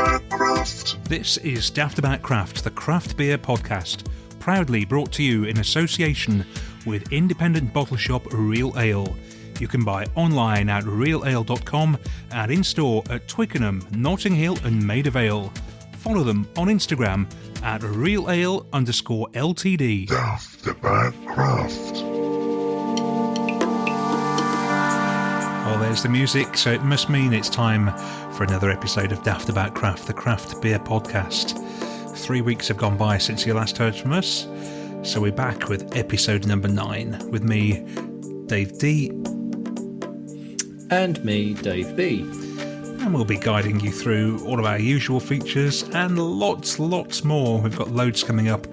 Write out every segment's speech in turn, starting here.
Daftaboutcraft. This is Daftaboutcraft, the craft beer podcast, proudly brought to you in association with independent bottle shop Real Ale. You can buy online at realale.com and in-store at Twickenham, Notting Hill and Maida Vale. Follow them on Instagram at realale_LTD. Daftaboutcraft. Well, there's the music, so it must mean it's time for another episode of Daftaboutcraft, the craft beer podcast. 3 weeks have gone by since you last heard from us, so we're back with episode number 9 with me, Dave D. And me, Dave B. And we'll be guiding you through all of our usual features and lots more. We've got loads coming up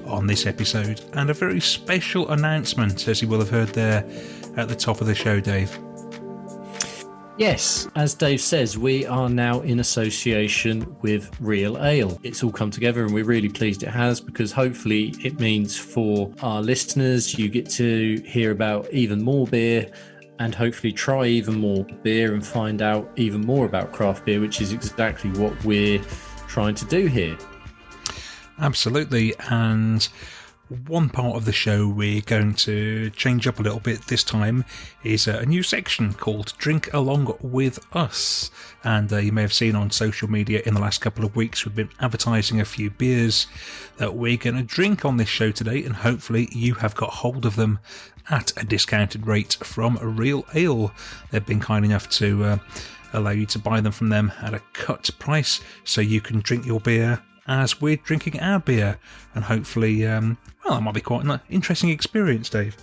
on this episode and a very special announcement, as you will have heard there at the top of the show, Dave. Yes, as Dave says, we are now in association with Real Ale. It's all come together and we're really pleased it has, because hopefully it means for our listeners you get to hear about even more beer and hopefully try even more beer and find out even more about craft beer, which is exactly what we're trying to do here. Absolutely, and one part of the show we're going to change up a little bit this time is a new section called Drink Along With Us. And you may have seen on social media in the last couple of weeks we've been advertising a few beers that we're going to drink on this show today, and hopefully you have got hold of them at a discounted rate from Real Ale. They've been kind enough to allow you to buy them from them at a cut price so you can drink your beer as we're drinking our beer, and hopefully, that might be quite an interesting experience, Dave.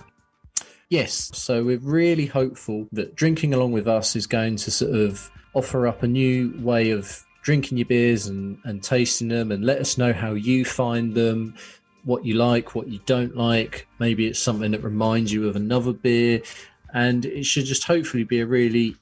Yes, so we're really hopeful that Drinking Along With Us is going to sort of offer up a new way of drinking your beers and tasting them, and let us know how you find them, what you like, what you don't like. Maybe it's something that reminds you of another beer, and it should just hopefully be a really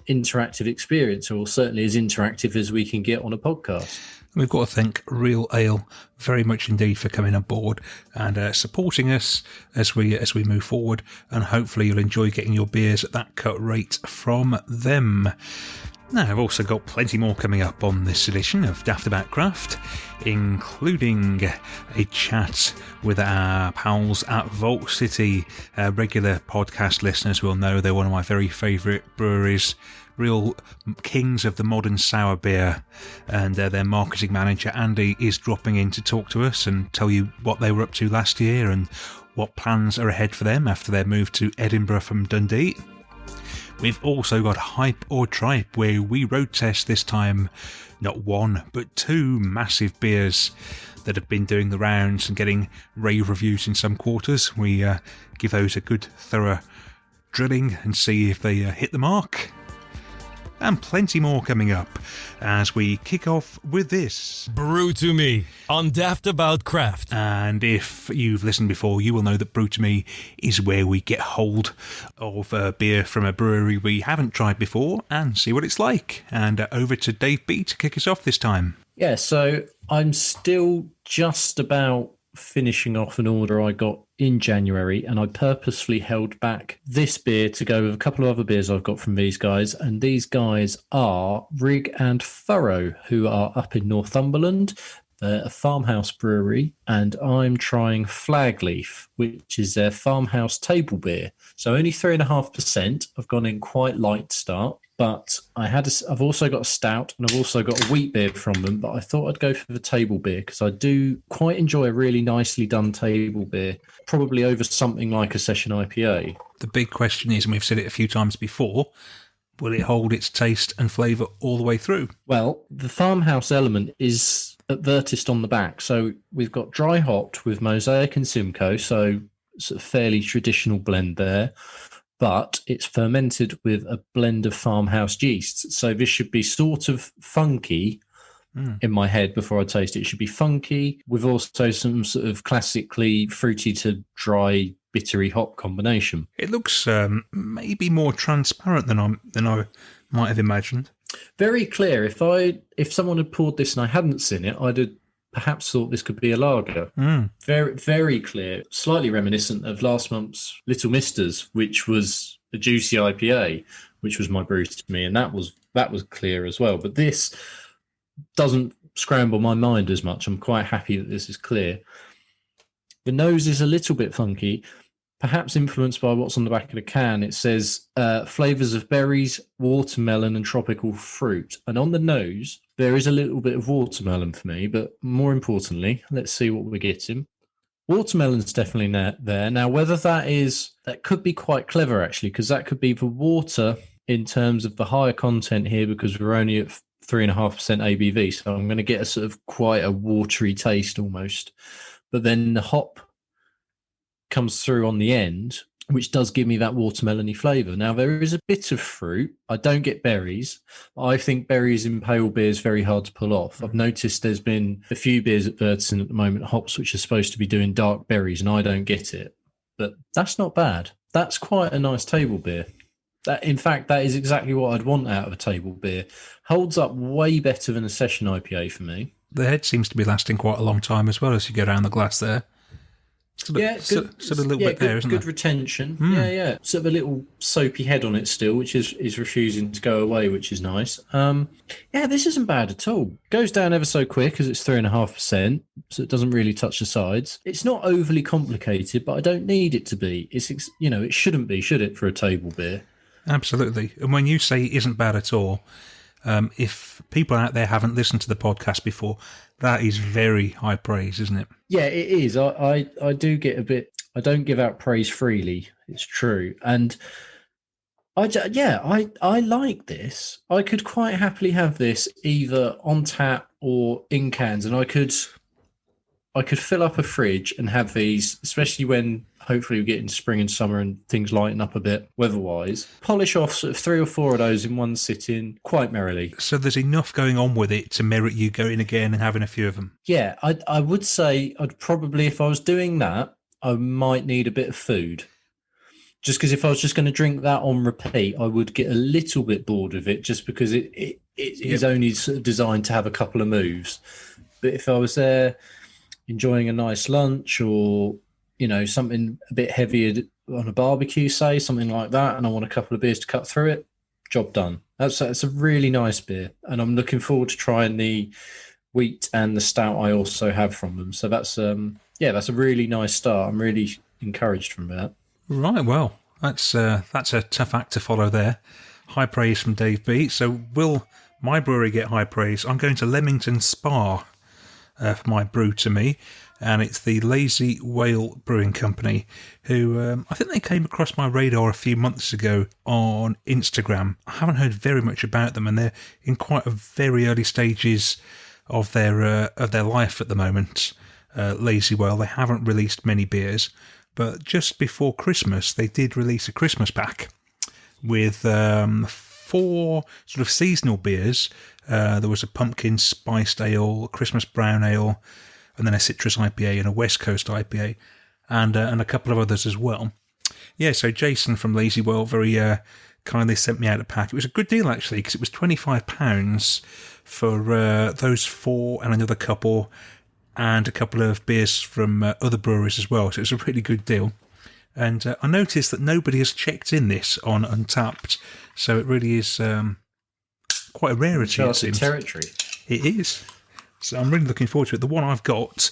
interactive experience, or certainly as interactive as we can get on a podcast. We've got to thank Real Ale very much indeed for coming on board and supporting us as we move forward, and hopefully you'll enjoy getting your beers at that cut rate from them. Now, I've also got plenty more coming up on this edition of Daftaboutcraft, including a chat with our pals at Vault City. Regular podcast listeners will know they're one of my very favourite breweries, real kings of the modern sour beer, and their marketing manager Andy is dropping in to talk to us and tell you what they were up to last year and what plans are ahead for them after their move to Edinburgh from Dundee. We've also got Hype or Tripe, where we road test this time not one but 2 massive beers that have been doing the rounds and getting rave reviews in some quarters. We give those a good thorough drilling and see if they hit the mark. And plenty more coming up as we kick off with this. Brew to Me on Daftaboutcraft. And if you've listened before, you will know that Brew to Me is where we get hold of a beer from a brewery we haven't tried before and see what it's like. And over to Dave B to kick us off this time. Yeah, so I'm still just about finishing off an order I got in January, and I purposefully held back this beer to go with a couple of other beers I've got from these guys, and these guys are Rig and Furrow, who are up in Northumberland. They're a farmhouse brewery, and I'm trying Flagleaf, which is their farmhouse table beer. So only 3.5%. I've gone in quite light start, but I've also got a stout and I've also got a wheat beer from them, but I thought I'd go for the table beer because I do quite enjoy a really nicely done table beer, probably over something like a session IPA. The big question is, and we've said it a few times before, will it hold its taste and flavour all the way through? Well, the farmhouse element is advertised on the back. So we've got dry hopped with Mosaic and Simcoe, so it's a fairly traditional blend there, but it's fermented with a blend of farmhouse yeasts. So this should be sort of funky in my head before I taste it. It should be funky with also some sort of classically fruity to dry, bittery hop combination. It looks maybe more transparent than I might have imagined. Very clear. If someone had poured this and I hadn't seen it, I'd have perhaps thought this could be a lager. Very, very clear. Slightly reminiscent of last month's Little Misters, which was a juicy IPA, which was my brew to me, and that was clear as well. But this doesn't scramble my mind as much. I'm quite happy that this is clear. The nose is a little bit funky, perhaps influenced by what's on the back of the can. It says flavors of berries, watermelon, and tropical fruit. And on the nose, there is a little bit of watermelon for me, but more importantly, let's see what we're getting. Watermelon's definitely there. Now, whether that could be quite clever, actually, because that could be the water in terms of the higher content here, because we're only at 3.5% ABV. So I'm going to get a sort of quite a watery taste almost. But then the hop comes through on the end, which does give me that watermelony flavour. Now, there is a bit of fruit. I don't get berries. I think berries in pale beer is very hard to pull off. I've noticed there's been a few beers at Burton at the moment, hops, which are supposed to be doing dark berries, and I don't get it. But that's not bad. That's quite a nice table beer. In fact, that is exactly what I'd want out of a table beer. Holds up way better than a session IPA for me. The head seems to be lasting quite a long time as well as you go down the glass there. Sort of a little bit there, isn't good there? retention. Yeah. Sort of a little soapy head on it still, which is refusing to go away, which is nice. This isn't bad at all. Goes down ever so quick as it's 3.5%, so it doesn't really touch the sides. It's not overly complicated, but I don't need it to be. It shouldn't be, should it, for a table beer? Absolutely. And when you say it isn't bad at all, if people out there haven't listened to the podcast before, that is very high praise, isn't it? Yeah, it is. I do get a bit. I don't give out praise freely. It's true, and I like this. I could quite happily have this either on tap or in cans, and I could fill up a fridge and have these, especially when hopefully we get into spring and summer and things lighten up a bit weather-wise. Polish off sort of 3 or 4 of those in one sitting quite merrily. So there's enough going on with it to merit you going again and having a few of them. Yeah, I would say I'd probably, if I was doing that, I might need a bit of food. Just because if I was just going to drink that on repeat, I would get a little bit bored of it just because it is only sort of designed to have a couple of moves. But if I was there enjoying a nice lunch or, something a bit heavier on a barbecue, say, something like that, and I want a couple of beers to cut through it, job done. That's a really nice beer. And I'm looking forward to trying the wheat and the stout I also have from them. So that's a really nice start. I'm really encouraged from that. Right, well, that's a tough act to follow there. High praise from Dave B. So will my brewery get high praise? I'm going to Leamington Spa for my brew to me, and it's the Lazy Whale Brewing Company, who I think they came across my radar a few months ago on Instagram. I haven't heard very much about them, and they're in quite a very early stages of their life at the moment. Lazy Whale, they haven't released many beers, but just before Christmas they did release a Christmas pack with 4 sort of seasonal beers. There was a pumpkin spiced ale, a Christmas brown ale, and then a citrus IPA and a West Coast IPA, and a couple of others as well. Yeah, so Jason from Lazy Whale very kindly sent me out a pack. It was a good deal actually, because it was £25 for those 4 and another couple, and a couple of beers from other breweries as well. So it was a really good deal. And I noticed that nobody has checked in this on Untapped, so it really is quite a rarity. It seems. Territory. It is. So I'm really looking forward to it. The one I've got,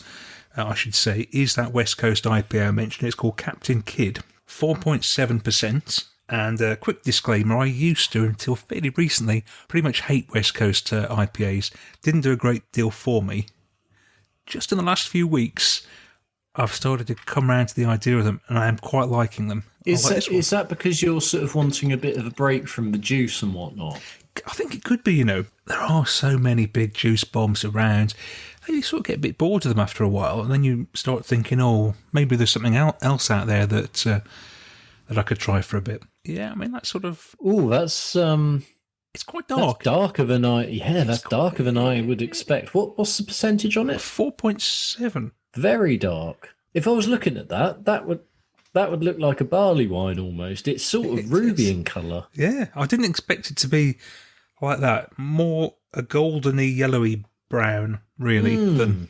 I should say, is that West Coast IPA I mentioned. It's called Captain Kidd, 4.7%. And a quick disclaimer, I used to, until fairly recently, pretty much hate West Coast IPAs. Didn't do a great deal for me. Just in the last few weeks, I've started to come around to the idea of them, and I am quite liking them. Is that because you're sort of wanting a bit of a break from the juice and whatnot? I think it could be, there are so many big juice bombs around. You sort of get a bit bored of them after a while, and then you start thinking, maybe there's something else out there that I could try for a bit. Yeah, I mean, that's sort of... Oh, that's... It's quite dark. That's darker than that's darker than I would expect. What's the percentage on it? 4.7. Very dark. If I was looking at that would look like a barley wine almost. It's sort of ruby in colour. Yeah, I didn't expect it to be like that. More a goldeny, yellowy brown, really, than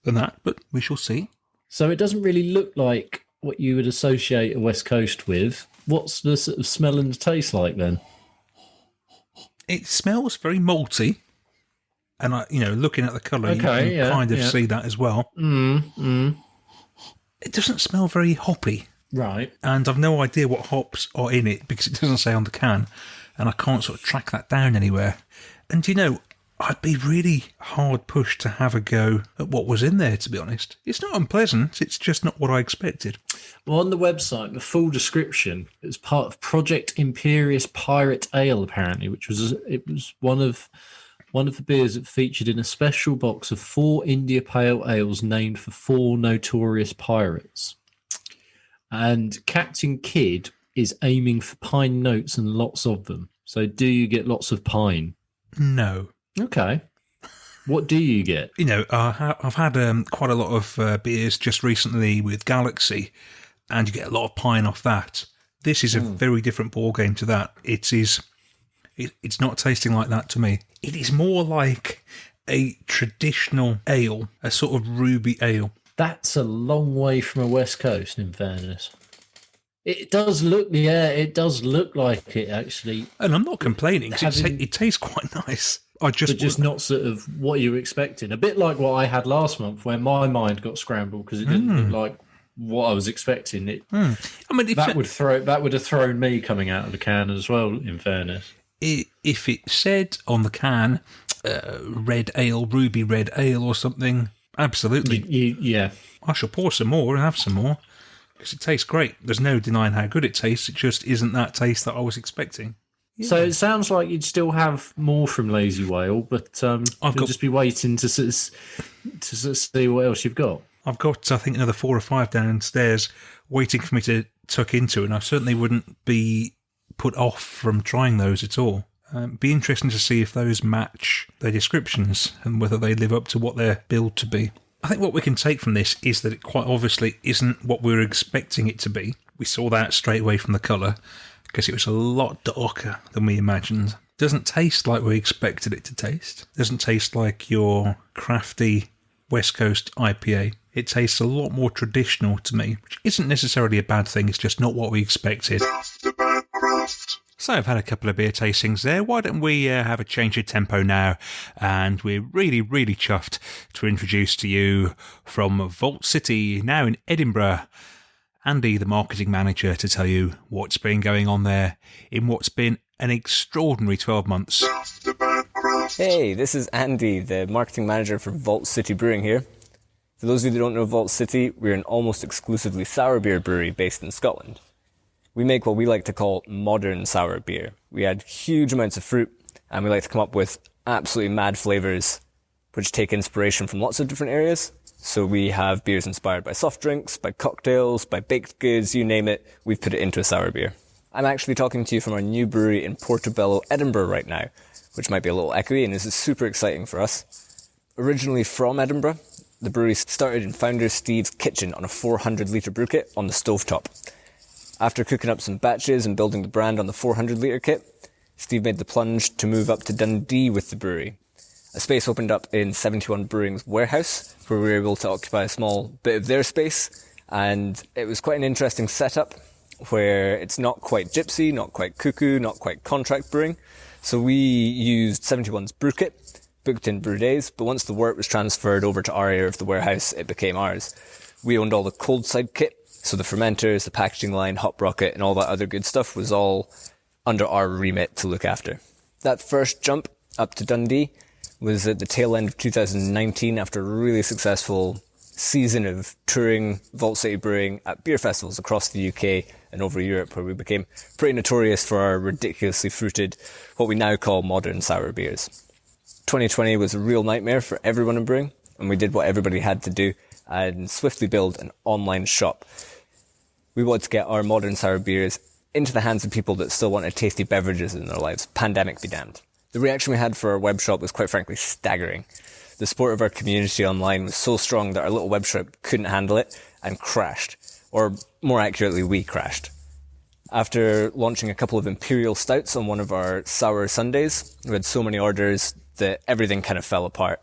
that. But we shall see. So it doesn't really look like what you would associate a West Coast with. What's the sort of smell and taste like then? It smells very malty. And looking at the colour, you Okay, can kind of see that as well. It doesn't smell very hoppy. Right. And I've no idea what hops are in it because it doesn't say on the can, and I can't sort of track that down anywhere. And I'd be really hard pushed to have a go at what was in there, to be honest. It's not unpleasant, it's just not what I expected. Well, on the website, the full description, it was part of Project Imperious Pirate Ale, apparently, which was one of the beers that featured in a special box of 4 India Pale Ales named for 4 notorious pirates. And Captain Kidd is aiming for pine notes and lots of them. So do you get lots of pine? No. Okay. What do you get? I've had quite a lot of beers just recently with Galaxy, and you get a lot of pine off that. This is a very different ball game to that. It's not tasting like that to me. It is more like a traditional ale, a sort of ruby ale. That's a long way from a West Coast, in fairness. It does look like it, actually. And I'm not complaining, because it tastes quite nice. But just not sort of what you were expecting. A bit like what I had last month, where my mind got scrambled because it didn't look like what I was expecting. I mean, that would have thrown me coming out of the can as well, in fairness. If it said on the can, red ale, ruby red ale or something, absolutely. Yeah. I shall pour some more and have some more, because it tastes great. There's no denying how good it tastes. It just isn't that taste that I was expecting. Yeah. So it sounds like you'd still have more from Lazy Whale, but you'll just be waiting to see what else you've got. I've got, I think, another 4 or 5 downstairs waiting for me to tuck into, and I certainly wouldn't be put off from trying those at all. Be interesting to see if those match their descriptions and whether they live up to what they're billed to be. I think what we can take from this is that it quite obviously isn't what we were expecting it to be. We saw that straight away from the colour, because it was a lot darker than we imagined. Doesn't taste like we expected it to taste. Doesn't taste like your crafty West Coast IPA. It tastes a lot more traditional to me, which isn't necessarily a bad thing. It's just not what we expected. Daftaboutcraft. So I've had a couple of beer tastings there. Why don't we have a change of tempo now? And we're really, really chuffed to introduce to you from Vault City, now in Edinburgh, Andy, the marketing manager, to tell you what's been going on there in what's been an extraordinary 12 months. Hey, this is Andy, the marketing manager for Vault City Brewing here. For those of you that don't know Vault City, we're an almost exclusively sour beer brewery based in Scotland. We make what we like to call modern sour beer. We add huge amounts of fruit, and we like to come up with absolutely mad flavours, which take inspiration from lots of different areas. So we have beers inspired by soft drinks, by cocktails, by baked goods, you name it, we've put it into a sour beer. I'm actually talking to you from our new brewery in Portobello, Edinburgh right now, which might be a little echoey, and this is super exciting for us. Originally from Edinburgh, the brewery started in founder Steve's kitchen on a 400-litre brew kit on the stovetop. After cooking up some batches and building the brand on the 400-litre kit, Steve made the plunge to move up to Dundee with the brewery. A space opened up in 71 Brewing's warehouse, where we were able to occupy a small bit of their space, and it was quite an interesting setup, where it's not quite gypsy, not quite cuckoo, not quite contract brewing. So we used 71's brew kit, booked in brew days, but once the work was transferred over to our area of the warehouse, it became ours. We owned all the cold side kit, so the fermenters, the packaging line, hop rocket, and all that other good stuff was all under our remit to look after. That first jump up to Dundee was at the tail end of 2019 after a really successful season of touring Vault City Brewing at beer festivals across the UK and over Europe, where we became pretty notorious for our ridiculously fruited, what we now call modern sour beers. 2020 was a real nightmare for everyone in brewing, and we did what everybody had to do and swiftly build an online shop. We wanted to get our modern sour beers into the hands of people that still wanted tasty beverages in their lives, pandemic be damned. The reaction we had for our web shop was quite frankly staggering. The support of our community online was so strong that our little web shop couldn't handle it and crashed. Or more accurately, we crashed. After launching a couple of Imperial Stouts on one of our sour Sundays, we had so many orders that everything kind of fell apart.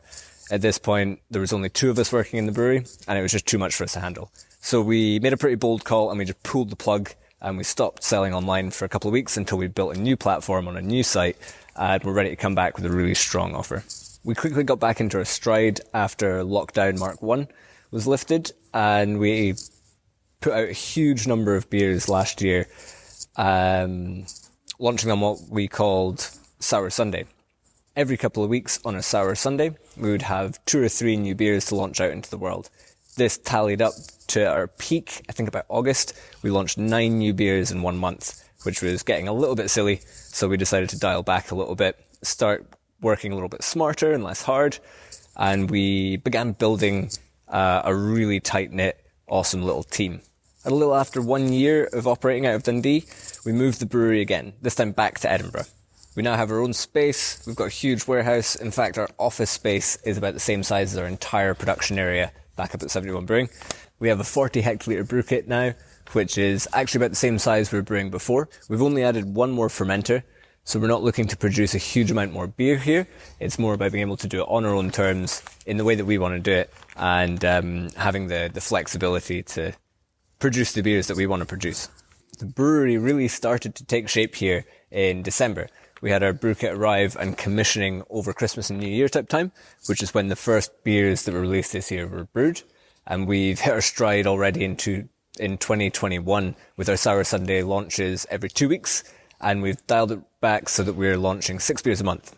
At this point, there was only 2 of us working in the brewery, and it was just too much for us to handle. So we made a pretty bold call, and we just pulled the plug, and we stopped selling online for a couple of weeks until we built a new platform on a new site, and we're ready to come back with a really strong offer. We quickly got back into our stride after lockdown Mark 1 was lifted, and we put out a huge number of beers last year, launching on what we called Sour Sunday. Every couple of weeks on a Sour Sunday, we would have 2 or 3 new beers to launch out into the world. This tallied up to our peak, I think about August. We launched 9 new beers in 1 month, which was getting a little bit silly, so we decided to dial back a little bit, start working a little bit smarter and less hard, and we began building a really tight-knit, awesome little team. And a little after 1 year of operating out of Dundee, we moved the brewery again, this time back to Edinburgh. We now have our own space, we've got a huge warehouse. In fact, our office space is about the same size as our entire production area back up at 71 Brewing. We have a 40 hectolitre brew kit now, which is actually about the same size we were brewing before. We've only added 1 more fermenter, so we're not looking to produce a huge amount more beer here. It's more about being able to do it on our own terms, in the way that we want to do it, and having the flexibility to produce the beers that we want to produce. The brewery really started to take shape here in December. We had our brew kit arrive and commissioning over Christmas and New Year type time, which is when the first beers that were released this year were brewed. And we've hit our stride already in 2021 with our Sour Sunday launches every 2 weeks. And we've dialed it back so that we're launching 6 beers a month.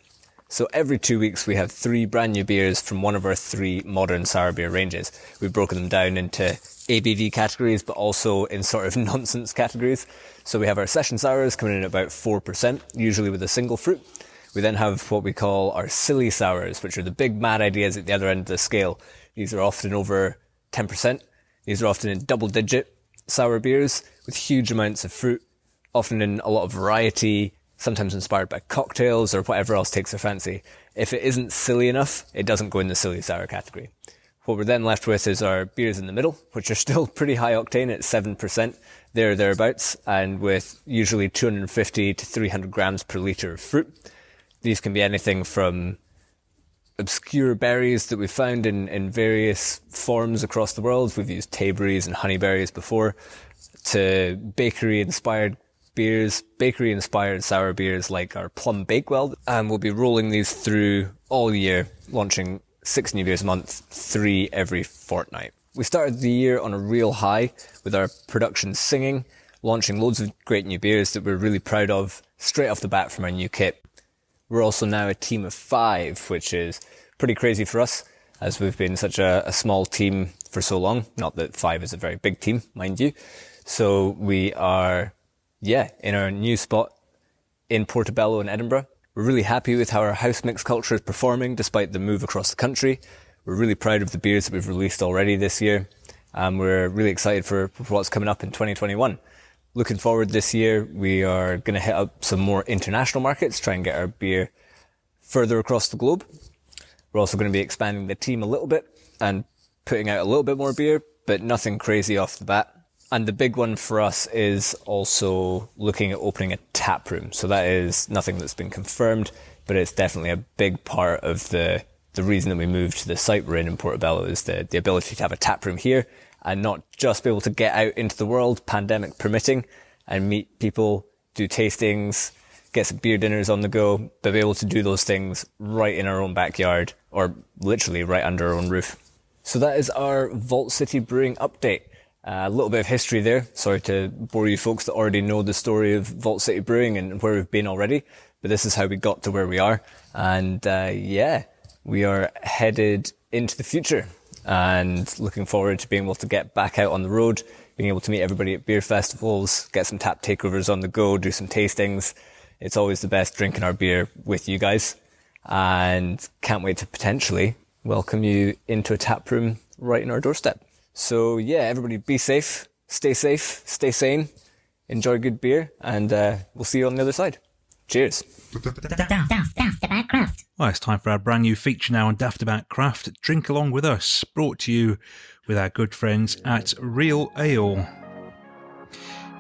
So every 2 weeks we have 3 brand new beers from one of our 3 modern sour beer ranges. We've broken them down into ABV categories, but also in sort of nonsense categories. So we have our session sours coming in at about 4%, usually with a single fruit. We then have what we call our silly sours, which are the big mad ideas at the other end of the scale. These are often over 10%. These are often in double-digit sour beers with huge amounts of fruit, often in a lot of variety, sometimes inspired by cocktails or whatever else takes their fancy. If it isn't silly enough, it doesn't go in the silly sour category. What we're then left with is our beers in the middle, which are still pretty high octane at 7%, thereabouts, and with usually 250 to 300 grams per litre of fruit. These can be anything from obscure berries that we've found in various forms across the world. We've used tayberries and honeyberries before, to bakery-inspired beers, bakery-inspired sour beers like our Plum Bakewell. And we'll be rolling these through all year, launching 6 new beers a month, 3 every fortnight. We started the year on a real high with our production singing, launching loads of great new beers that we're really proud of straight off the bat from our new kit. We're also now a team of 5, which is pretty crazy for us, as we've been such a small team for so long. Not that 5 is a very big team, mind you. So we are, in our new spot in Portobello in Edinburgh. We're really happy with how our house mix culture is performing despite the move across the country. We're really proud of the beers that we've released already this year. And we're really excited for what's coming up in 2021. Looking forward this year, we are going to hit up some more international markets, try and get our beer further across the globe. We're also going to be expanding the team a little bit and putting out a little bit more beer, but nothing crazy off the bat. And the big one for us is also looking at opening a tap room. So that is nothing that's been confirmed, but it's definitely a big part of the reason that we moved to the site we're in Portobello, is the ability to have a tap room here and not just be able to get out into the world, pandemic permitting, and meet people, do tastings, get some beer dinners on the go, but be able to do those things right in our own backyard, or literally right under our own roof. So that is our Vault City Brewing update. A little bit of history there. Sorry to bore you folks that already know the story of Vault City Brewing and where we've been already, but this is how we got to where we are. And we are headed into the future and looking forward to being able to get back out on the road, being able to meet everybody at beer festivals, get some tap takeovers on the go, do some tastings. It's always the best drinking our beer with you guys, and can't wait to potentially welcome you into a tap room right in our doorstep. So everybody be safe, stay sane, enjoy good beer, and we'll see you on the other side. Cheers. Daftaboutcraft. Well, it's time for our brand new feature now on Daftaboutcraft. Drink along with us, brought to you with our good friends at Real Ale.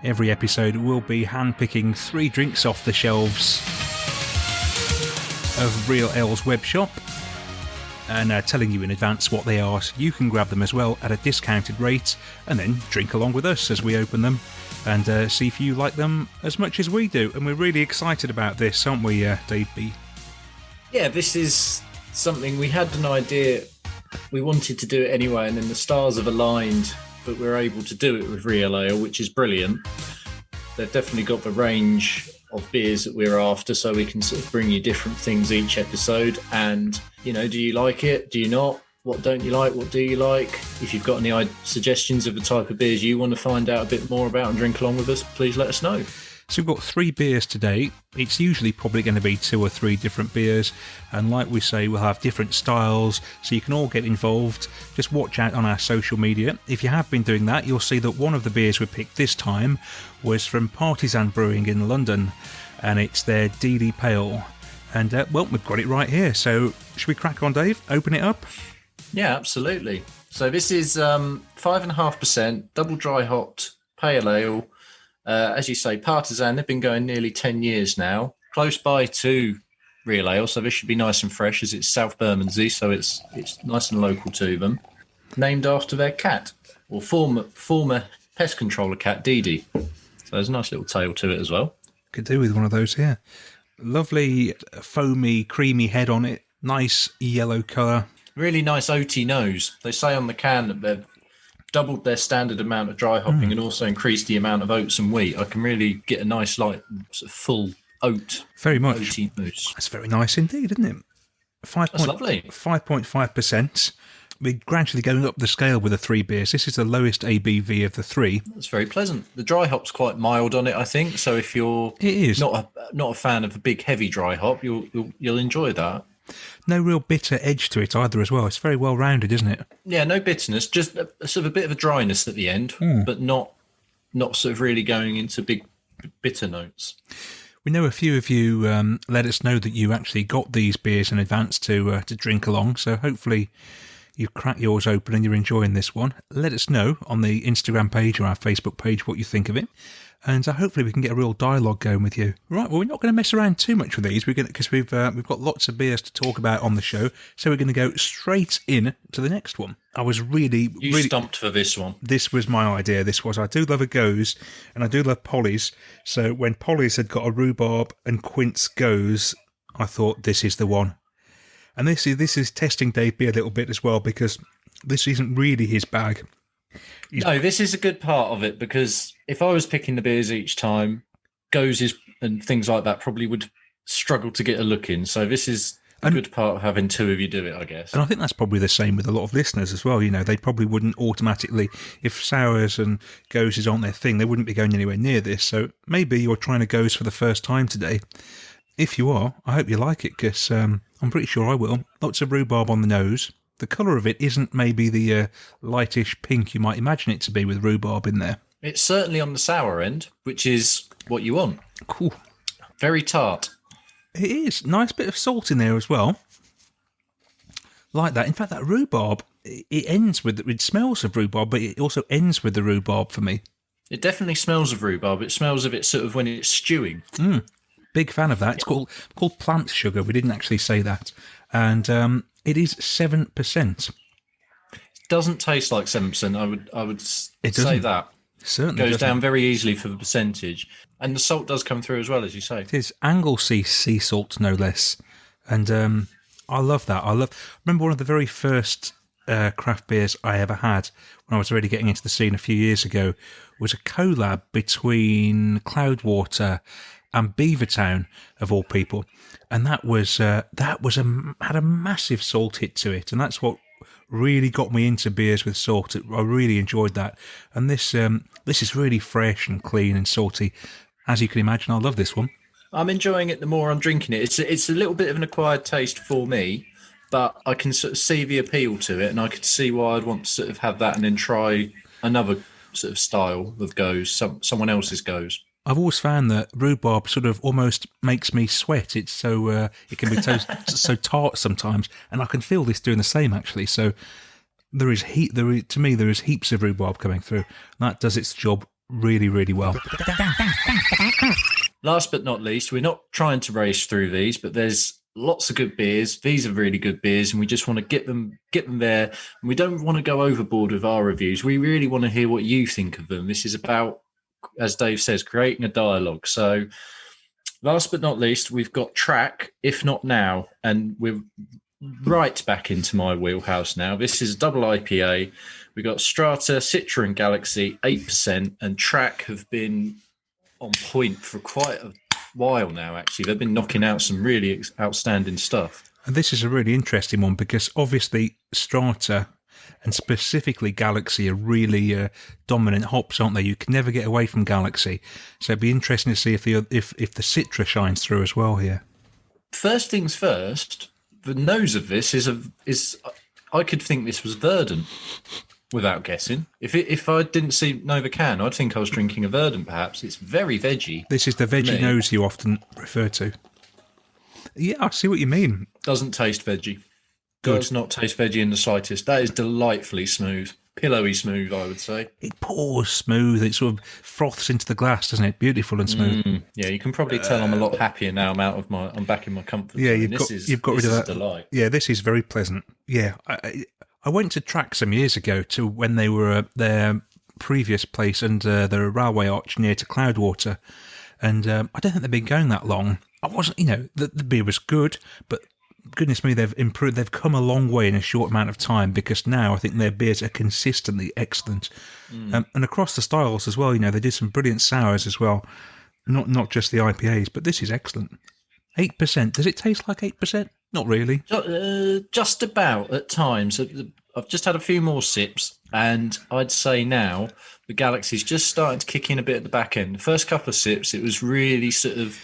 Every episode we'll be handpicking 3 drinks off the shelves of Real Ale's web shop, and telling you in advance what they are, so you can grab them as well at a discounted rate and then drink along with us as we open them and see if you like them as much as we do. And we're really excited about this, aren't we, Dave B? Yeah, this is something we had an idea. We wanted to do it anyway, and then the stars have aligned, but we're able to do it with Real Ale, which is brilliant. They've definitely got the range of beers that we're after, so we can sort of bring you different things each episode. And, you know, do you like it? Do you not? What don't you like? What do you like? If you've got any suggestions of the type of beers you want to find out a bit more about and drink along with us, please let us know. So we've got 3 beers today. It's usually probably going to be 2 or 3 different beers. And like we say, we'll have different styles, so you can all get involved. Just watch out on our social media. If you have been doing that, you'll see that one of the beers we picked this time was from Partisan Brewing in London. And it's their Dealey Pale. And, well, we've got it right here. So should we crack on, Dave? Open it up? Yeah, absolutely. So this is 5.5% double dry hopped pale ale. As you say, Partisan, they've been going nearly 10 years now, close by to Real Ale, so this should be nice and fresh as it's South Bermondsey, so it's nice and local to them. Named after their cat, or former pest controller cat, Dee Dee. So there's a nice little tale to it as well. Could do with one of those here. Lovely, foamy, creamy head on it. Nice yellow colour. Really nice oaty nose. They say on the can that they've doubled their standard amount of dry hopping and also increased the amount of oats and wheat. I can really get a nice, like, sort of full oat. Very much. Oaty nose. That's very nice indeed, isn't it? That's lovely. 5.5%. We're gradually going up the scale with the 3 beers. This is the lowest ABV of the 3. That's very pleasant. The dry hop's quite mild on it, I think. So if you're not a fan of a big heavy dry hop, you'll enjoy that. No real bitter edge to it either as well. It's very well rounded, isn't it? Yeah, no bitterness, just sort of a bit of a dryness at the end, but not sort of really going into big bitter notes. We know a few of you let us know that you actually got these beers in advance to drink along, so hopefully you've cracked yours open and you're enjoying this one. Let us know on the Instagram page or our Facebook page what you think of it. And hopefully we can get a real dialogue going with you. Right, well, we're not going to mess around too much with these because we've got lots of beers to talk about on the show. So we're going to go straight in to the next one. I was really stumped for this one. This was my idea. I do love a goes and I do love Polly's. So when Polly's had got a rhubarb and quince goes, I thought this is the one. And this is testing Dave B a little bit as well because this isn't really his bag. No, this is a good part of it because if I was picking the beers each time, gozes and things like that probably would struggle to get a look in. So this is a good part of having 2 of you do it, I guess. And I think that's probably the same with a lot of listeners as well. You know, they probably wouldn't automatically, if sours and gozes aren't their thing, they wouldn't be going anywhere near this. So maybe you're trying to goes for the first time today. If you are, I hope you like it because I'm pretty sure I will. Lots of rhubarb on the nose. The colour of it isn't maybe the lightish pink you might imagine it to be with rhubarb in there. It's certainly on the sour end, which is what you want. Cool. Very tart. It is. Nice bit of salt in there as well. Like that. In fact, that rhubarb, it smells of rhubarb, but it also ends with the rhubarb for me. It definitely smells of rhubarb. It smells of it sort of when it's stewing. Big fan of that. It's called plant sugar. We didn't actually say that. And it is 7%. It doesn't taste like 7%. I would say that. It certainly goes down very easily for the percentage. And the salt does come through as well, as you say. It is Anglesey sea salt, no less. And I love that. Remember one of the very first craft beers I ever had when I was already getting into the scene a few years ago was a collab between Cloudwater and Beavertown, of all people, and that had a massive salt hit to it, and that's what really got me into beers with salt. I really enjoyed that, and this is really fresh and clean and salty, as you can imagine. I love this one. I'm enjoying it the more I'm drinking it. It's a little bit of an acquired taste for me, but I can sort of see the appeal to it, and I could see why I'd want to sort of have that and then try another sort of style of goes, someone else's goes. I've always found that rhubarb sort of almost makes me sweat. It's so it can be so tart sometimes, and I can feel this doing the same actually. So there is to me there is heaps of rhubarb coming through. That does its job really, really well. Last but not least, we're not trying to race through these, but there's lots of good beers. These are really good beers, and we just want to get them there. And we don't want to go overboard with our reviews. We really want to hear what you think of them. This is about, as Dave says, creating a dialogue. So last but not least, we've got Track, If Not Now, and we're right back into my wheelhouse now. This is a double IPA. We got Strata, Citra, and Galaxy 8%, and Track have been on point for quite a while now. Actually, they've been knocking out some really outstanding stuff. And this is a really interesting one because obviously Strata and specifically Galaxy are really dominant hops, aren't they? You can never get away from Galaxy, so it'd be interesting to see if the Citra shines through as well here. First things first, the nose of this is I could think this was Verdant without guessing. If I didn't know the can, I'd think I was drinking a Verdant. Perhaps it's very veggie. This is the veggie nose you often refer to. Yeah, I see what you mean. Doesn't taste veggie. Good. Does not taste veggie in the slightest. That is delightfully smooth. Pillowy smooth, I would say. It pours smooth. It sort of froths into the glass, doesn't it? Beautiful and smooth. Yeah, you can probably tell I'm a lot happier now. I'm back in my comfort zone. Yeah, you've got rid of that. Delight. Yeah, this is very pleasant. Yeah, I went to Track some years ago to when they were their previous place under the railway arch near to Cloudwater, and I don't think they've been going that long. I wasn't, the beer was good, but goodness me, they've improved. They've come a long way in a short amount of time because now I think their beers are consistently excellent, and across the styles as well. They did some brilliant sours as well, not just the IPAs, but this is excellent. 8%. Does it taste like 8%? Not really. Just about at times. I've just had a few more sips, and I'd say now the Galaxy's just starting to kick in a bit at the back end. The first couple of sips, it was really sort of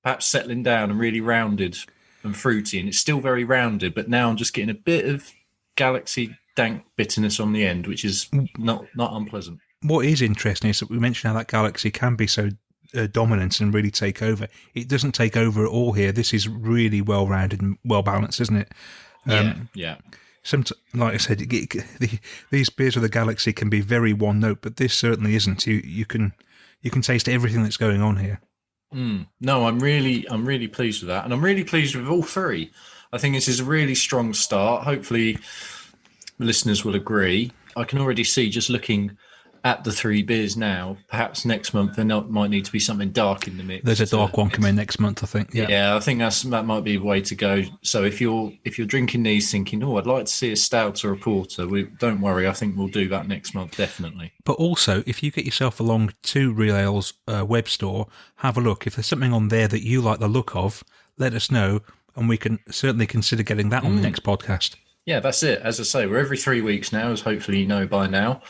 perhaps settling down and really rounded and fruity, and it's still very rounded, but now I'm just getting a bit of Galaxy dank bitterness on the end, which is not unpleasant. What is interesting is that we mentioned how that Galaxy can be so dominant and really take over. It doesn't take over at all here. This is really well-rounded and well-balanced, isn't it? Yeah. Like I said, these beers with the Galaxy can be very one note, but this certainly isn't. You can taste everything that's going on here. No, I'm really pleased with that, and I'm really pleased with all three. I think this is a really strong start. Hopefully, the listeners will agree. I can already see, just looking at the three beers now, perhaps next month there might need to be something dark in the mix. There's a dark one coming next month, I think. Yeah, I think that might be the way to go. So if you're drinking these thinking, I'd like to see a stout or a porter, don't worry, I think we'll do that next month, definitely. But also, if you get yourself along to Real Ale's web store, have a look. If there's something on there that you like the look of, let us know, and we can certainly consider getting that on the next podcast. Yeah, that's it. As I say, we're every 3 weeks now, as hopefully you know by now.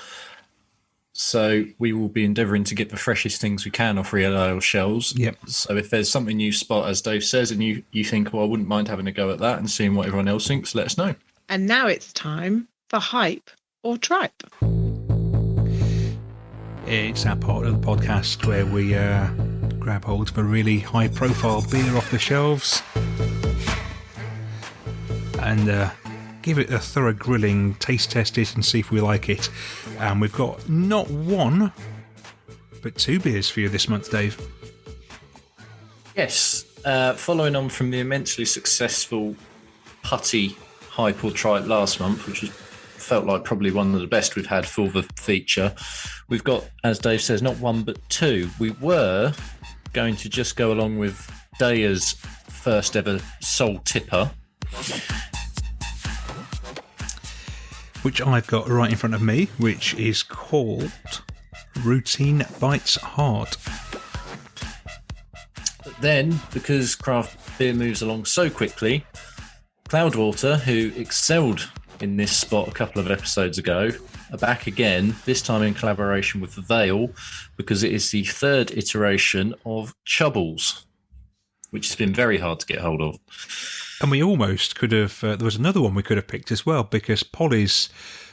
So we will be endeavouring to get the freshest things we can off Real Ale shelves. Yep. So if there's something you spot, as Dave says, and you think, I wouldn't mind having a go at that and seeing what everyone else thinks, let us know. And now it's time for Hype or Tripe. It's that part of the podcast where we grab hold of a really high-profile beer off the shelves and give it a thorough grilling, taste test it, and see if we like it. And we've got not one, but two beers for you this month, Dave. Yes, following on from the immensely successful Putty Hype or Tripe last month, which felt like probably one of the best we've had for the feature, we've got, as Dave says, not one but two. We were going to just go along with Daya's first ever Soul Tipper, which I've got right in front of me, which is called Routine Bites Hard. But then, because craft beer moves along so quickly, Cloudwater, who excelled in this spot a couple of episodes ago, are back again, this time in collaboration with Vale, because it is the third iteration of Chubbles, which has been very hard to get hold of. And we almost could have, there was another one we could have picked as well, because Polly's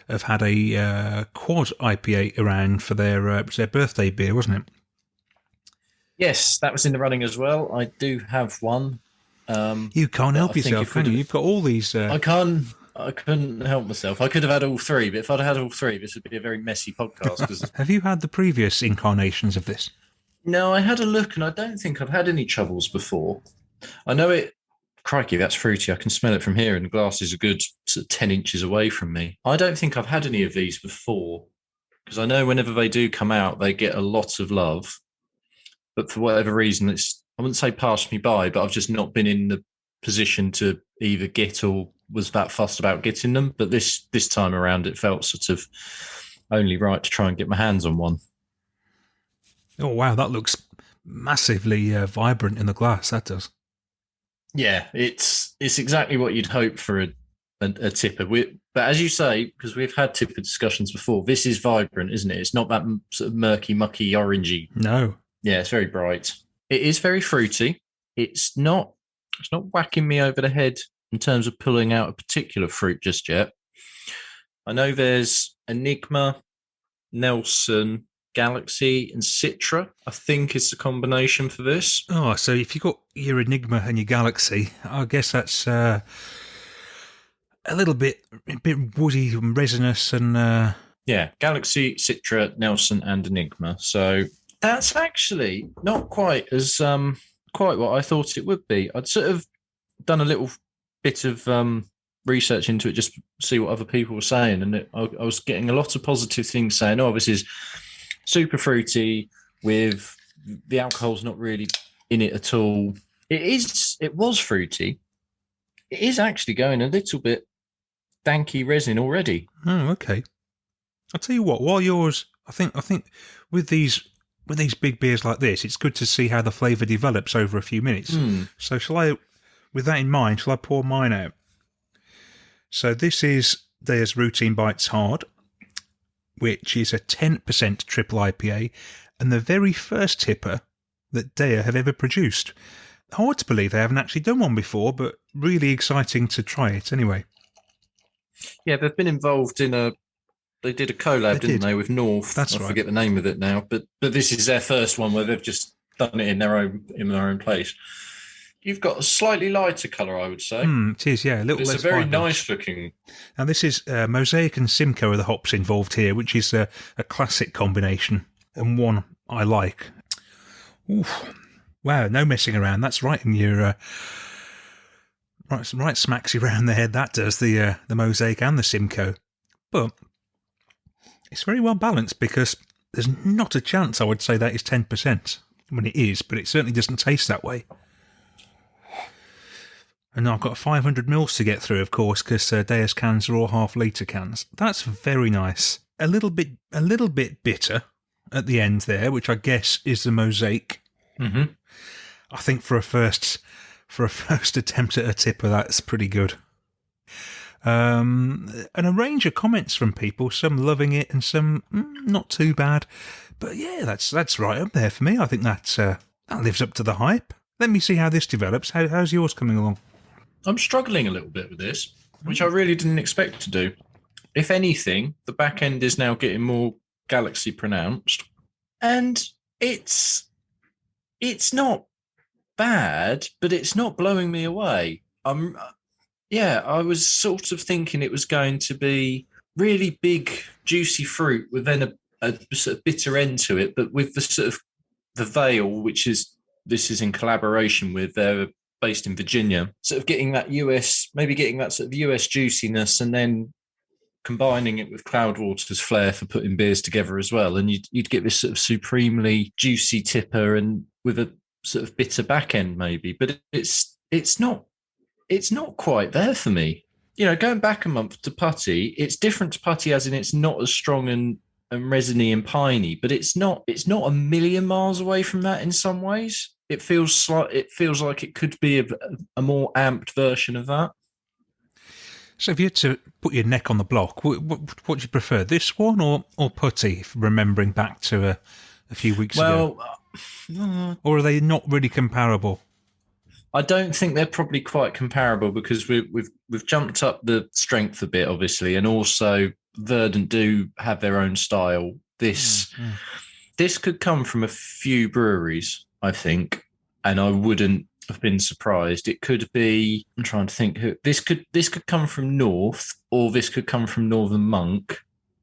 have had a quad IPA around for their birthday beer, wasn't it? Yes, that was in the running as well. I do have one. You can't help yourself, can you? You've got all these... I couldn't help myself. I could have had all three, but if I'd had all three, this would be a very messy podcast. Have you had the previous incarnations of this? No, I had a look, and I don't think I've had any Chubbles before. I know it... Crikey, that's fruity. I can smell it from here, and the glass is a good sort of 10 inches away from me. I don't think I've had any of these before, because I know whenever they do come out, they get a lot of love. But for whatever reason, I wouldn't say passed me by, but I've just not been in the position to either get or was that fussed about getting them. But this time around, it felt sort of only right to try and get my hands on one. Oh, wow, that looks massively vibrant in the glass, that does. Yeah, it's exactly what you'd hope for a tipper. But as you say, because we've had tipper discussions before, this is vibrant, isn't it? It's not that sort of murky, mucky, orangey. No. Yeah, it's very bright. It is very fruity. It's not whacking me over the head in terms of pulling out a particular fruit just yet. I know there's Enigma, Nelson, Galaxy, and Citra, I think is the combination for this. Oh, so if you've got your Enigma and your Galaxy, I guess that's a bit woody and resinous and... Yeah, Galaxy, Citra, Nelson, and Enigma. So that's actually not quite as quite what I thought it would be. I'd sort of done a little bit of research into it just to see what other people were saying, and I was getting a lot of positive things saying, "Oh, this is super fruity with the alcohol's not really in it at all." It was fruity. It is actually going a little bit danky resin already. Oh, okay. I'll tell you what, while yours, I think with these big beers like this, it's good to see how the flavour develops over a few minutes. So with that in mind, shall I pour mine out? So this is Deya's Routine Bites Hard, which is a 10% triple IPA, and the very first tipper that Deya have ever produced. Hard to believe they haven't actually done one before, but really exciting to try it anyway. Yeah, they've been involved in they did a collab, didn't they, with North? That's right. I forget the name of it now, but this is their first one where they've just done it in their own place. You've got a slightly lighter colour, I would say. It is, yeah, a little less. It's a very vibrant. nice looking. And this is Mosaic and Simcoe are the hops involved here, which is a classic combination and one I like. Oof. Wow, no messing around. That's right in your right smacks you around the head. That does the Mosaic and the Simcoe, but it's very well balanced because there's not a chance I would say that is 10%. When it is, but it certainly doesn't taste that way. And I've got 500 mils to get through, of course, because Deya's cans are all half-litre cans. That's very nice. A little bit bitter at the end there, which I guess is the Mosaic. Mm-hmm. I think for a first attempt at a tipper, that's pretty good. And a range of comments from people, some loving it and some not too bad. But yeah, that's right up there for me. I think that lives up to the hype. Let me see how this develops. How's yours coming along? I'm struggling a little bit with this, which I really didn't expect to do. If anything, the back end is now getting more Galaxy pronounced, and it's not bad, but it's not blowing me away. I was sort of thinking it was going to be really big, juicy fruit with then a sort of bitter end to it, but with the sort of the veil, which is this is in collaboration with based in Virginia, sort of getting that sort of US juiciness, and then combining it with Cloudwater's flair for putting beers together as well, and you'd get this sort of supremely juicy tipper and with a sort of bitter back end maybe, but it's not quite there for me. You know, going back a month to Putty, it's different to Putty as in it's not as strong and resiny and piney, but it's not a million miles away from that in some ways. It feels like it could be a more amped version of that. So if you had to put your neck on the block, what do you prefer, this one or Putty, remembering back to a few weeks ago? Or are they not really comparable? I don't think they're probably quite comparable because we've jumped up the strength a bit, obviously, and also Verdant do have their own style. This could come from a few breweries, I think, and I wouldn't have been surprised. It could be. I'm trying to think. This could come from North, or this could come from Northern Monk,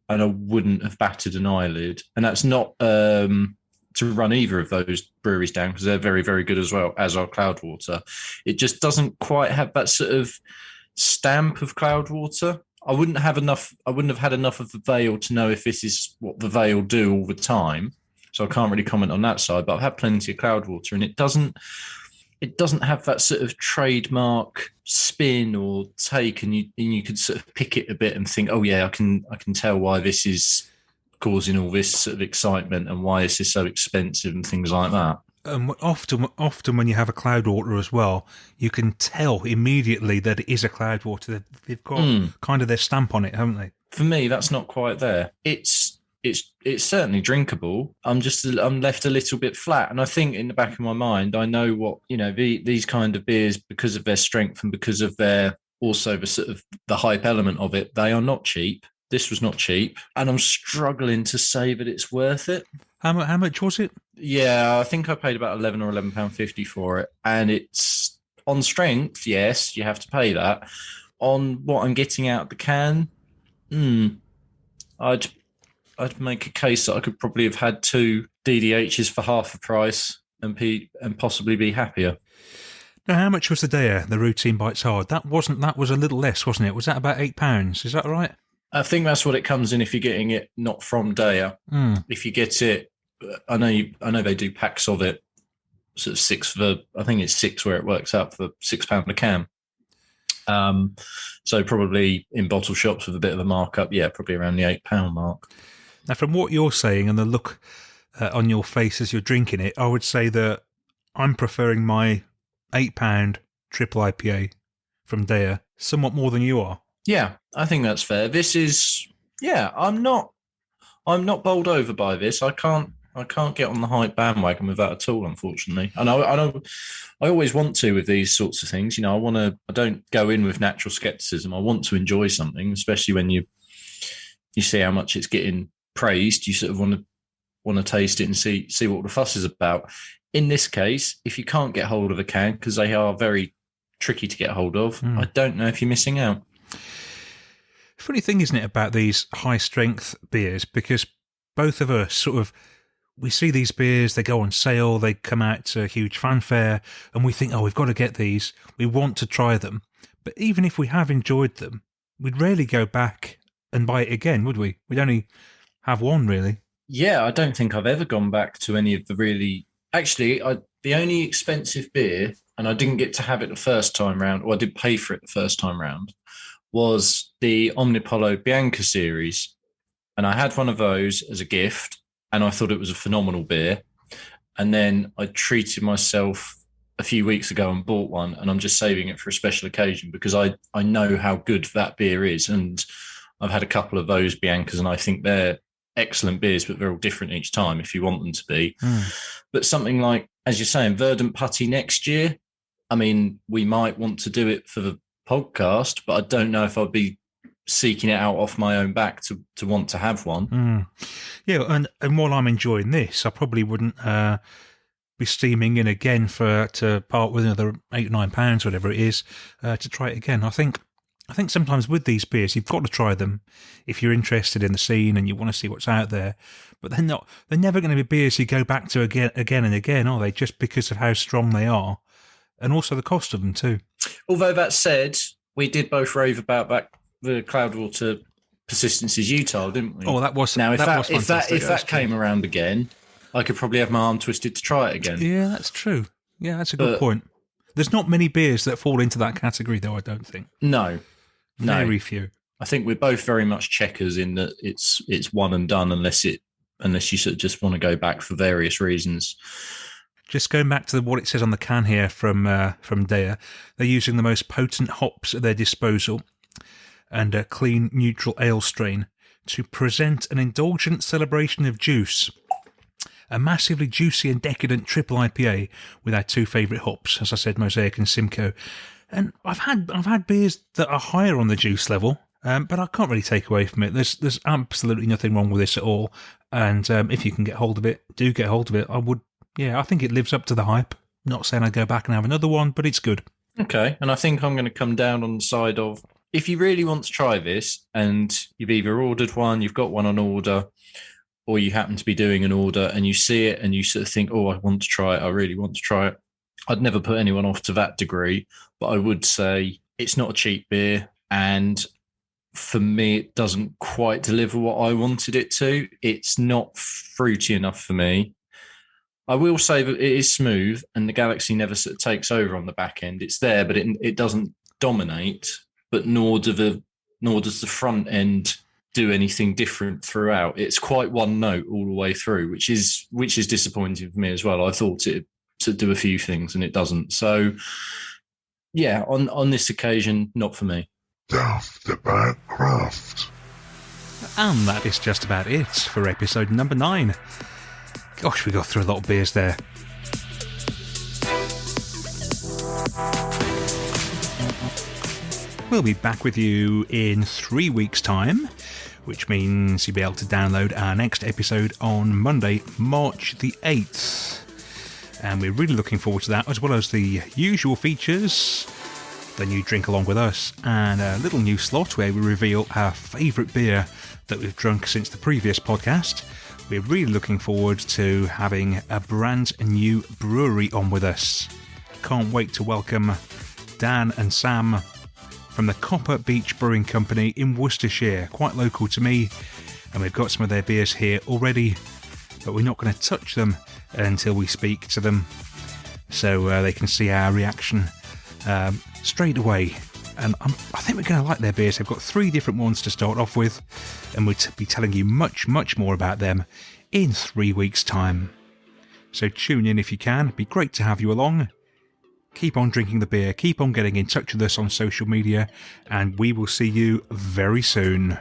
and I wouldn't have batted an eyelid. And that's not to run either of those breweries down because they're very, very good as well, as are Cloudwater. It just doesn't quite have that sort of stamp of Cloudwater. I wouldn't have had enough of the Veil to know if this is what the Veil do all the time. So I can't really comment on that side, but I've had plenty of Cloudwater, and it doesn't it doesn't have that sort of trademark spin or take, and you could sort of pick it a bit and think, oh yeah, I can tell why this is causing all this sort of excitement and why this is so expensive and things like that. Often when you have a Cloudwater as well, you can tell immediately that it is a Cloudwater. They've got kind of their stamp on it, haven't they? For me, that's not quite there. It's certainly drinkable. I'm left a little bit flat, and I think in the back of my mind, I know what these kind of beers, because of their strength and because of their also the sort of the hype element of it, they are not cheap. This was not cheap, and I'm struggling to say that it's worth it. How much was it? Yeah, I think I paid about £11 or £11.50 for it, and it's on strength. Yes, you have to pay that. On what I'm getting out of the can, I'd make a case that I could probably have had 2 DDHs for half the price and possibly be happier. Now, how much was the Dea, the Routine Bites Hard? That was a little less, wasn't it? Was that about £8? Is that right? I think that's what it comes in if you're getting it not from Dea. If you get it, I know they do packs of it, sort of 6 for, I think it's 6 where it works out for £6 a can. So probably in bottle shops with a bit of a markup, yeah, probably around the £8 mark. Now, from what you're saying and the look on your face as you're drinking it, I would say that I'm preferring my £8 triple IPA from Dea somewhat more than you are. Yeah, I think that's fair. This is, yeah, I'm not bowled over by this. I can't get on the hype bandwagon with that at all, unfortunately. And I always want to with these sorts of things. I don't go in with natural skepticism. I want to enjoy something, especially when you see how much it's getting praised. You sort of want to taste it and see what the fuss is about. In this case, if you can't get hold of a can, because they are very tricky to get hold of, I don't know if you're missing out. Funny thing, isn't it, about these high strength beers, because both of us we see these beers, they go on sale, they come out to a huge fanfare, and we think, oh, we've got to get these, we want to try them. But even if we have enjoyed them, we'd rarely go back and buy it again, would we? We'd only have one, really. Yeah, I don't think I've ever gone back to any of the really... Actually, the only expensive beer, and I didn't get to have it the first time round, or I did pay for it the first time round, was the Omnipollo Bianca series. And I had one of those as a gift, and I thought it was a phenomenal beer. And then I treated myself a few weeks ago and bought one, and I'm just saving it for a special occasion because I know how good that beer is. And I've had a couple of those Biancas, and I think they're excellent beers, but they're all different each time if you want them to be. But something like, as you're saying, Verdant Putty next year, I mean, we might want to do it for the podcast, but I don't know if I'd be seeking it out off my own back to want to have one. Yeah, and while I'm enjoying this, I probably wouldn't be steaming in again to part with another £8 or £9, whatever it is, to try it again. I think sometimes with these beers, you've got to try them if you're interested in the scene and you want to see what's out there. But they're never going to be beers you go back to again and again, are they? Just because of how strong they are, and also the cost of them too. Although that said, we did both rave about the Cloudwater Persistencies Utah, didn't we? Oh, that was now. If fantastic. that came around again, I could probably have my arm twisted to try it again. Yeah, that's true. Yeah, that's a good point. There's not many beers that fall into that category, though. I don't think. No. Very few. I think we're both very much checkers in that it's one and done unless you sort of just want to go back for various reasons. Just going back to what it says on the can here from Dea, they're using the most potent hops at their disposal and a clean, neutral ale strain to present an indulgent celebration of juice. A massively juicy and decadent triple IPA with our 2 favourite hops, as I said, Mosaic and Simcoe. And I've had beers that are higher on the juice level, but I can't really take away from it. There's absolutely nothing wrong with this at all. And if you can get hold of it, do get hold of it. I think it lives up to the hype. Not saying I'd go back and have another one, but it's good. Okay, and I think I'm going to come down on the side of, if you really want to try this and you've either ordered one, you've got one on order, or you happen to be doing an order and you see it and you sort of think, oh, I want to try it, I really want to try it. I'd never put anyone off to that degree, but I would say it's not a cheap beer, and for me, it doesn't quite deliver what I wanted it to. It's not fruity enough for me. I will say that it is smooth, and the Galaxy never sort of takes over on the back end. It's there, but it doesn't dominate. But nor does the front end do anything different throughout. It's quite one note all the way through, which is disappointing for me as well. I thought it to do a few things, and it doesn't. So, yeah, on this occasion, not for me. Daftaboutcraft. And that is just about it for episode number 9. Gosh, we got through a lot of beers there. We'll be back with you in 3 weeks' time, which means you'll be able to download our next episode on Monday, March the 8th. And we're really looking forward to that, as well as the usual features, the new Drink Along With Us, and a little new slot where we reveal our favourite beer that we've drunk since the previous podcast. We're really looking forward to having a brand new brewery on with us. Can't wait to welcome Dan and Sam from the Copper Beach Brewing Company in Worcestershire, quite local to me, and we've got some of their beers here already, but we're not going to touch them until we speak to them, so they can see our reaction straight away. And I think we're going to like their beers. They've got 3 different ones to start off with, and we'll be telling you much, much more about them in 3 weeks' time. So tune in if you can. It'd be great to have you along. Keep on drinking the beer, keep on getting in touch with us on social media, and we will see you very soon.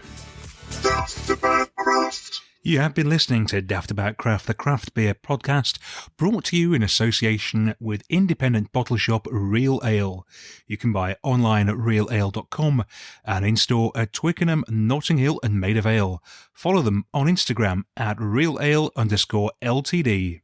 Daftaboutcraft. You have been listening to Daftaboutcraft, the craft beer podcast, brought to you in association with independent bottle shop Real Ale. You can buy online at realale.com and in-store at Twickenham, Notting Hill and Maid of Ale. Follow them on Instagram at reale_LTD.